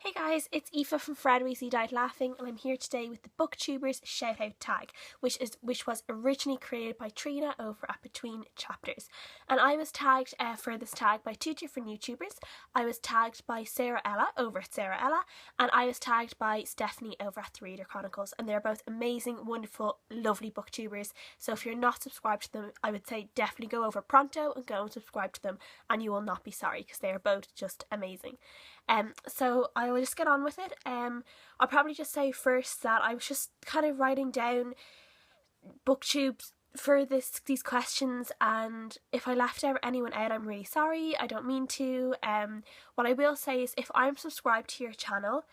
Hey guys, it's Aoife from Fred Weasley Died Laughing, and I'm here today with the BookTubers Shoutout Tag, which was originally created by Trina over at Between Chapters. And I was tagged for this tag by two different YouTubers. I was tagged by Sarah Ella over at Sarah Ella, and I was tagged by Stephanie over at TheReaderChronicles. And they're both amazing, wonderful, lovely BookTubers. So if you're not subscribed to them, I would say definitely go over pronto and go and subscribe to them, and you will not be sorry because they are both just amazing. So I will just get on with it. I'll probably just say first that I was just kind of writing down booktubes for these questions, and if I left anyone out, I'm really sorry. I don't mean to. What I will say is if I'm subscribed to your channel,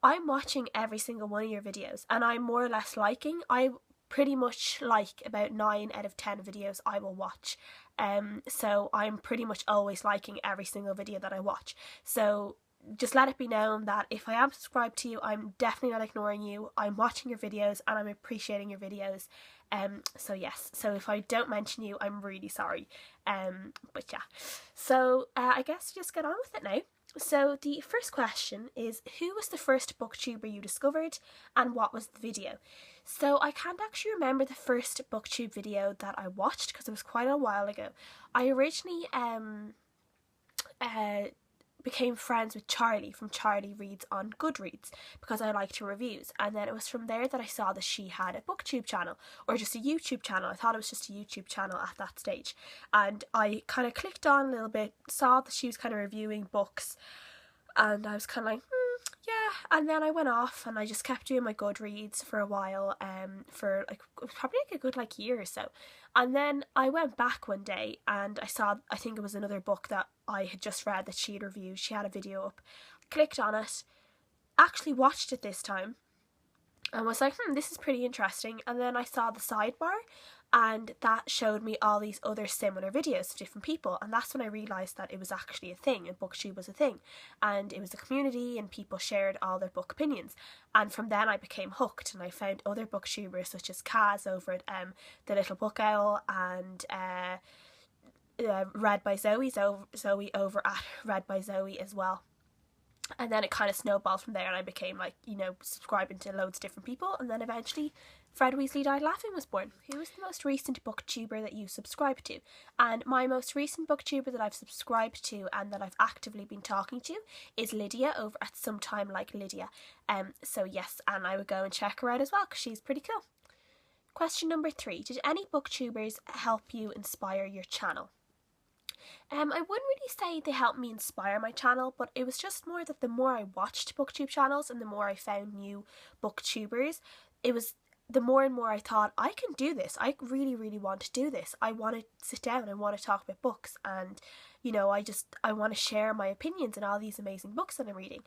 I'm watching every single one of your videos, and I'm more or less liking. I pretty much like about 9 out of 10 videos I will watch. So I'm pretty much always liking every single video that I watch. So just let it be known that if I am subscribed to you, I'm definitely not ignoring you. I'm watching your videos and I'm appreciating your videos. So yes, so if I don't mention you, I'm really sorry. But yeah, so I guess just get on with it now. So the first question is, who was the first booktuber you discovered and what was the video? So I can't actually remember the first booktube video that I watched because it was quite a while ago. I originally became friends with Charlie from Charlie Reads on Goodreads because I liked her reviews, and then it was from there that I saw that she had a booktube channel, or just a YouTube channel. I thought it was just a YouTube channel at that stage, and I kind of clicked on a little bit, saw that she was kind of reviewing books, and I was kind of like, yeah, and then I went off and I just kept doing my Goodreads for a while, for probably a good year or so. And then I went back one day and I saw, I think it was another book that I had just read that she had reviewed. She had a video up, clicked on it, actually watched it this time, and was like, this is pretty interesting. And then I saw the sidebar, and that showed me all these other similar videos of different people, and that's when I realised that it was actually a thing, and BookTube was a thing, and it was a community and people shared all their book opinions. And from then I became hooked, and I found other booktubers such as Kaz over at The Little Book Owl, and Read by Zoe over at Read by Zoe as well. And then it kind of snowballed from there, and I became subscribing to loads of different people, and then eventually Fred Weasley Died Laughing was born. Who was the most recent booktuber that you subscribed to? And my most recent booktuber that I've subscribed to and that I've actively been talking to is Lydia over at Sometime Like Lydia. So yes, and I would go and check her out as well because she's pretty cool. Question number 3. Did any booktubers help you inspire your channel? I wouldn't really say they helped me inspire my channel, but it was just more that the more I watched booktube channels and the more I found new booktubers, it was the more and more I thought, I can do this. I really, really want to do this. I want to sit down and want to talk about books, and I want to share my opinions on all these amazing books that I'm reading.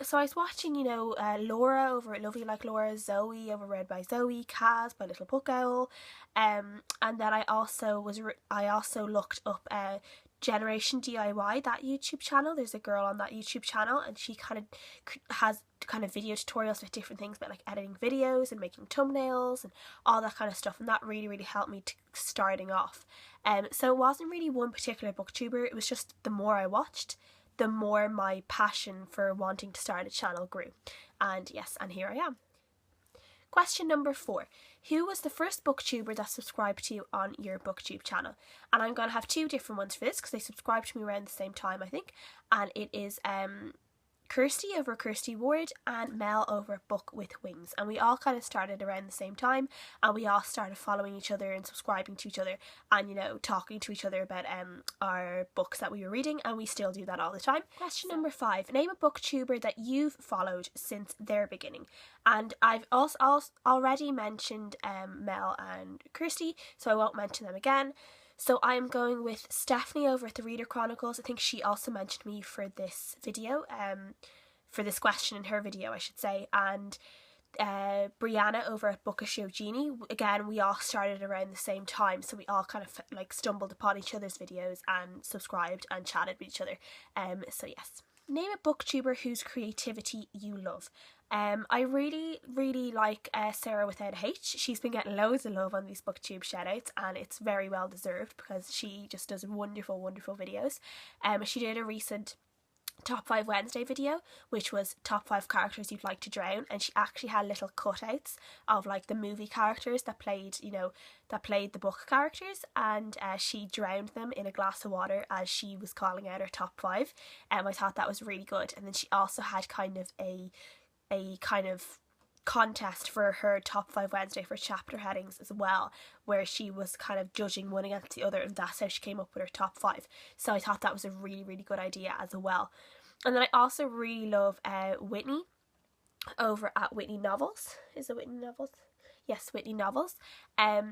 So I was watching, Laura over at Lovely Like Laura, Zoe over Read by Zoe, Kaz by Little Book Owl, and then I also looked up Generation DIY, that YouTube channel. There's a girl on that YouTube channel, and she kind of has video tutorials with different things about editing videos and making thumbnails and all that kind of stuff, and that really, really helped me starting off. So it wasn't really one particular booktuber, it was just the more I watched, the more my passion for wanting to start a channel grew. And yes, and here I am. Question number 4. Who was the first booktuber that subscribed to you on your booktube channel? And I'm going to have 2 different ones for this because they subscribed to me around the same time, I think. And it is Kirsty over Kirsty Ward and Mel over Book with Wings, and we all kind of started around the same time, and we all started following each other and subscribing to each other and talking to each other about our books that we were reading, and we still do that all the time. Question number 5. Name a booktuber that you've followed since their beginning. And I've also already mentioned Mel and Kirsty, so I won't mention them again. So I'm going with Stephanie over at TheReaderChronicles. I think she also mentioned me for this video, for this question in her video, I should say. And Brianna over at Bookish Genie. Again, we all started around the same time, so we all kind of stumbled upon each other's videos and subscribed and chatted with each other. So yes. Name a booktuber whose creativity you love. I really, really like Sarah Without a H. She's been getting loads of love on these booktube shoutouts, and it's very well deserved because she just does wonderful, wonderful videos. She did a recent Top 5 Wednesday video, which was top 5 characters you'd like to drown, and she actually had little cutouts of like the movie characters that played, that played the book characters, and she drowned them in a glass of water as she was calling out her top 5. I thought that was really good. And then she also had kind of a kind of contest for her top 5 Wednesday for chapter headings as well, where she was kind of judging one against the other, and that's how she came up with her top 5. So I thought that was a really, really good idea as well. And then I also really love Whitney over at Whitney Novels. Is it Whitney Novels? Yes, Whitney Novels.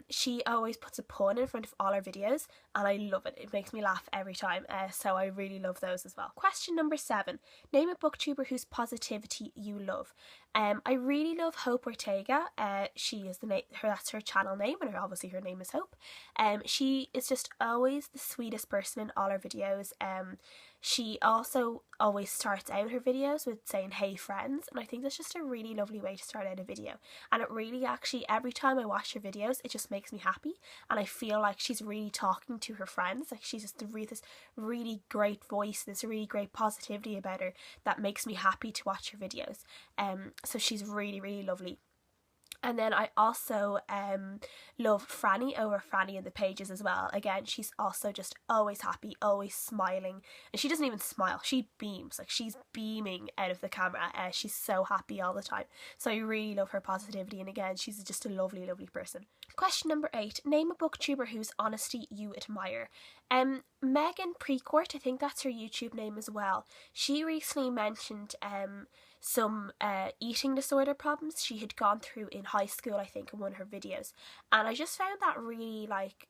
She always puts a pun in front of all her videos, and I love it. It makes me laugh every time, so I really love those as well. Question number 7. Name a booktuber whose positivity you love. I really love Hope Ortega. She is that's her channel name, and obviously her name is Hope. She is just always the sweetest person in all her videos. She also always starts out her videos with saying, "Hey friends," and I think that's just a really lovely way to start out a video. And it really actually, every time I watch her videos, it just makes me happy, and I feel like she's really talking to her friends. Like, she's just this really great voice, this really great positivity about her that makes me happy to watch her videos. So she's really, really lovely. And then I also love Franny over Franny in the Pages as well. Again, she's also just always happy, always smiling. And she doesn't even smile, she beams. Like, she's beaming out of the camera. She's so happy all the time. So I really love her positivity, and again, she's just a lovely, lovely person. Question number 8. Name a booktuber whose honesty you admire. Megan Precourt, I think that's her YouTube name as well. She recently mentioned some eating disorder problems she had gone through in high school, I think, in one of her videos, and I just found that really like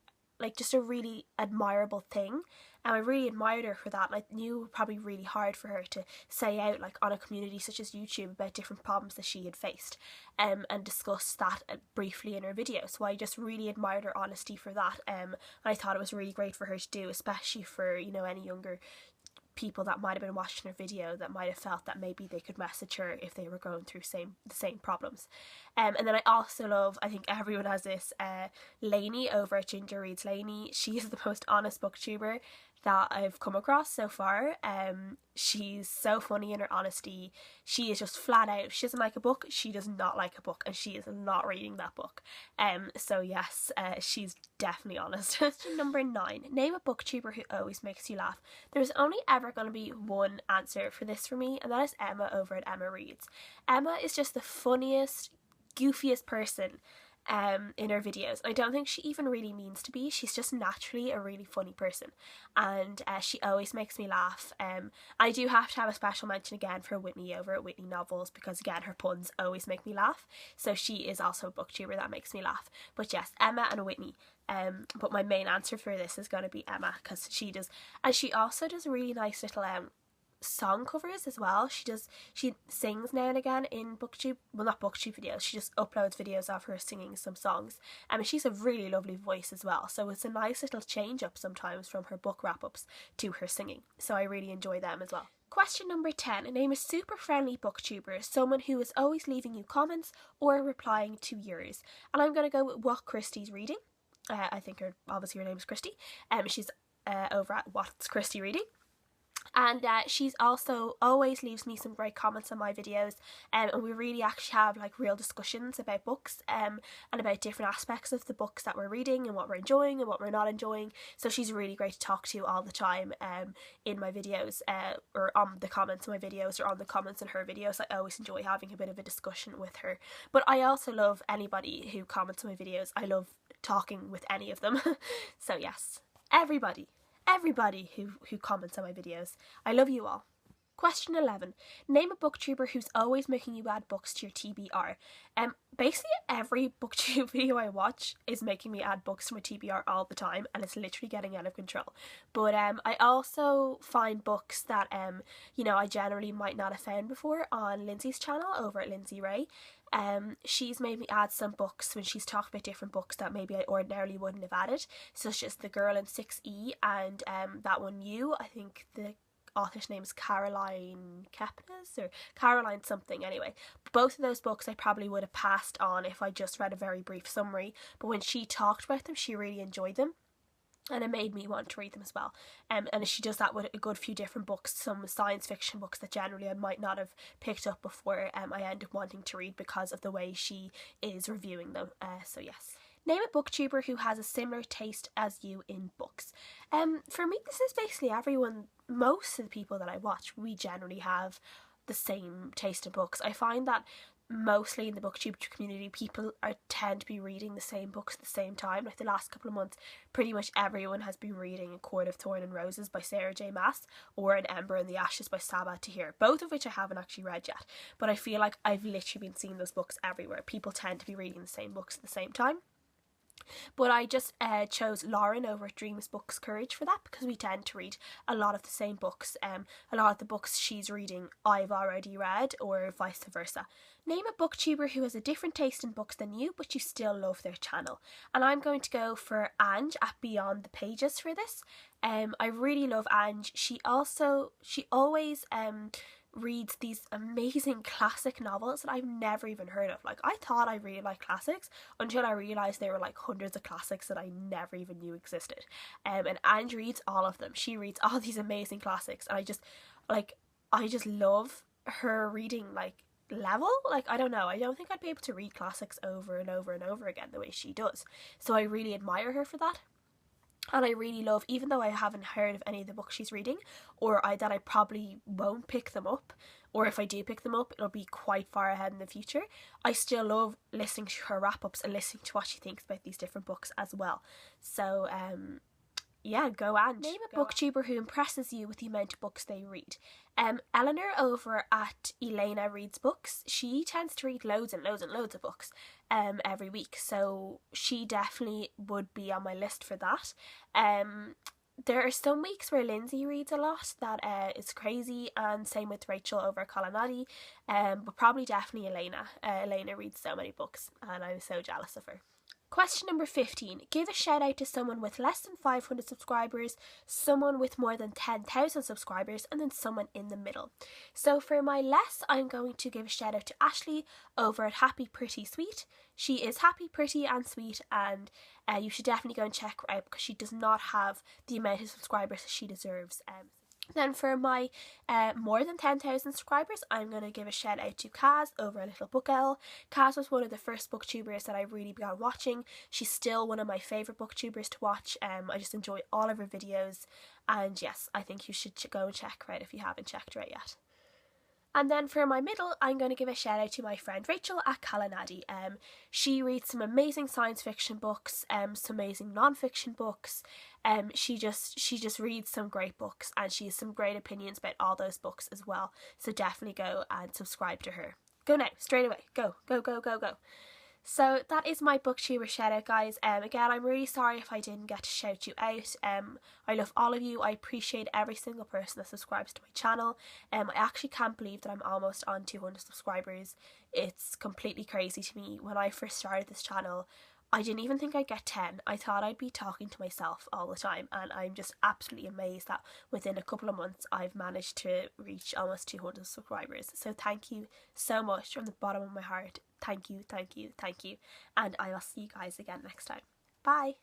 just a really admirable thing, and I really admired her for that. And I knew it would probably really hard for her to say out like on a community such as YouTube about different problems that she had faced, and discuss that briefly in her video. So I just really admired her honesty for that, and I thought it was really great for her to do, especially for any younger people that might have been watching her video that might have felt that maybe they could message her if they were going through the same problems. And then I also love, I think everyone has this, Lainey over at Ginger Reads Lainey. She is the most honest booktuber that I've come across so far. She's so funny in her honesty. She is just flat out, if she doesn't like a book, she does not like a book, and she is not reading that book. So yes, she's definitely honest. Question number 9. Name a booktuber who always makes you laugh. There's only ever going to be one answer for this for me, and that is Emma over at Emma Reads. Emma is just the funniest, goofiest person in her videos. I don't think she even really means to be. She's just naturally a really funny person, and she always makes me laugh. I do have to have a special mention again for Whitney over at Whitney Novels, because again, her puns always make me laugh. So she is also a booktuber that makes me laugh. But yes, Emma and Whitney. But my main answer for this is going to be Emma, because she also does really nice little song covers as well. She sings now and again in BookTube, well, not BookTube videos, she just uploads videos of her singing some songs, and she's a really lovely voice as well, so it's a nice little change up sometimes from her book wrap-ups to her singing, so I really enjoy them as well. Question number 10. Name a super friendly booktuber, someone who is always leaving you comments or replying to yours. And I'm going to go with What Christie's Reading. I think obviously her name is Christy. She's over at What's Christy Reading. And she's also always leaves me some great comments on my videos, and we really actually have like real discussions about books and about different aspects of the books that we're reading and what we're enjoying and what we're not enjoying. So she's really great to talk to all the time in my videos, or on the comments of my videos, or on the comments in her videos. I always enjoy having a bit of a discussion with her. But I also love anybody who comments on my videos. I love talking with any of them. So yes, everybody who comments on my videos, I love you all. Question 11. Name a booktuber who's always making you add books to your TBR. Basically every booktube video I watch is making me add books to my TBR all the time, and it's literally getting out of control. But I also find books that I generally might not have found before on Lindsay's channel over at Lindsay Ray. She's made me add some books when she's talked about different books that maybe I ordinarily wouldn't have added, such as The Girl in 6E and that one You. I think the author's name is Caroline Kepnes, or Caroline something anyway. Both of those books I probably would have passed on if I just read a very brief summary, but when she talked about them, she really enjoyed them. and it made me want to read them as well. And she does that with a good few different books, some science fiction books that generally I might not have picked up before. I end up wanting to read because of the way she is reviewing them. So yes. Name a booktuber who has a similar taste as you in books. For me, this is basically everyone. Most of the people that I watch, we generally have the same taste in books. I find that mostly in the BookTuber community, people tend to be reading the same books at the same time. Like the last couple of months, pretty much everyone has been reading A Court of Thorn and Roses by Sarah J Maas or An Ember in the Ashes by Sabaa Tahir, both of which I haven't actually read yet, but I feel like I've literally been seeing those books everywhere. People tend to be reading the same books at the same time. But I just chose Lauren over at Dreams Books Courage for that, because we tend to read a lot of the same books. A lot of the books she's reading I've already read, or vice versa. Name a booktuber who has a different taste in books than you, but you still love their channel. And I'm going to go for Ange at Beyond the Pages for this. I really love Ange. She always reads these amazing classic novels that I've never even heard of. Like, I thought I really liked classics until I realised there were like hundreds of classics that I never even knew existed. And Ange reads all of them. She reads all these amazing classics, and I just love her reading level. I don't know, I don't think I'd be able to read classics over and over and over again the way she does. So I really admire her for that. And I really love, even though I haven't heard of any of the books she's reading, or that I probably won't pick them up, or if I do pick them up, it'll be quite far ahead in the future, I still love listening to her wrap-ups and listening to what she thinks about these different books as well. So, yeah, go Ange. Name a booktuber who impresses you with the amount of books they read. Eleanor over at Elena Reads Books, she tends to read loads and loads and loads of books every week, so she definitely would be on my list for that. There are some weeks where Lindsay reads a lot that is crazy, and same with Rachel over at Colonnadi, but probably definitely Elena. Elena reads so many books and I'm so jealous of her. Question number 15. Give a shout out to someone with less than 500 subscribers, someone with more than 10,000 subscribers, and then someone in the middle. So for my less, I'm going to give a shout out to Ashley over at Happy Pretty Sweet. She is happy, pretty and sweet, and you should definitely go and check her out because she does not have the amount of subscribers she deserves. Then for my more than 10,000 subscribers, I'm going to give a shout out to Kaz over a Little Book Owl. Kaz was one of the first booktubers that I really began watching. She's still one of my favourite booktubers to watch. I just enjoy all of her videos, and yes, I think you should go and check her out if you haven't checked her out yet. And then for my middle, I'm going to give a shout out to my friend Rachel at Colonnadi. She reads some amazing science fiction books, some amazing non-fiction books. She just reads some great books, and she has some great opinions about all those books as well. So definitely go and subscribe to her. Go now, straight away. Go, go, go, go, go. So that is my booktuber shout out, guys. Again, I'm really sorry if I didn't get to shout you out. I love all of you. I appreciate every single person that subscribes to my channel. I actually can't believe that I'm almost on 200 subscribers. It's completely crazy to me. When I first started this channel, I didn't even think I'd get 10. I thought I'd be talking to myself all the time, and I'm just absolutely amazed that within a couple of months I've managed to reach almost 200 subscribers. So thank you so much from the bottom of my heart. Thank you, thank you, thank you. And I will see you guys again next time. Bye!